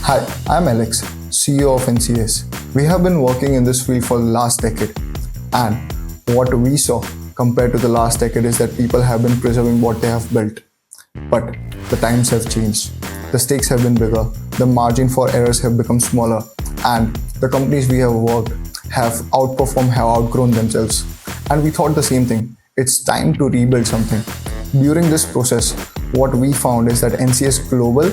Hi, I'm Alex, CEO of NCS. We have been working in this field for the last decade, and what we saw compared to the last decade is that people have been preserving what they have built. But the times have changed, the stakes have been bigger, the margin for errors have become smaller, and the companies we have worked have outperformed, have outgrown themselves. And we thought the same thing. It's time to rebuild something. During this process, what we found is that NCS Global,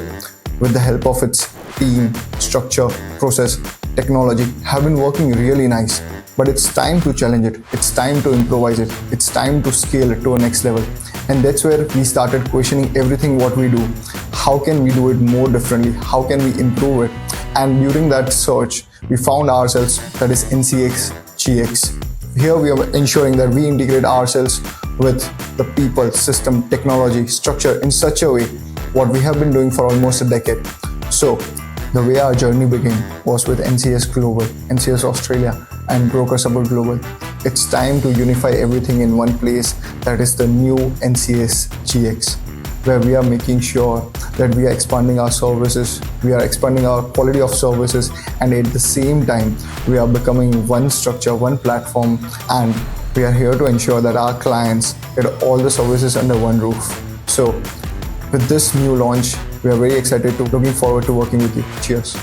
with the help of its team, structure, process, technology, have been working really nice. But it's time to challenge it. It's time to improvise it. It's time to scale it to a next level. And that's where we started questioning everything what we do. How can we do it more differently? How can we improve it? And during that search, we found ourselves, that is NCX GX. Here we are ensuring that we integrate ourselves with the people, system, technology, structure in such a way what we have been doing for almost a decade. So the way our journey began was with NCS Global, NCS Australia and Broker Support Global. It's time to unify everything in one place, that is the new NCS GX, where we are making sure that we are expanding our services, we are expanding our quality of services, and at the same time, we are becoming one structure, one platform, and we are here to ensure that our clients get all the services under one roof. So with this new launch, we are very excited to looking forward to working with you. Cheers.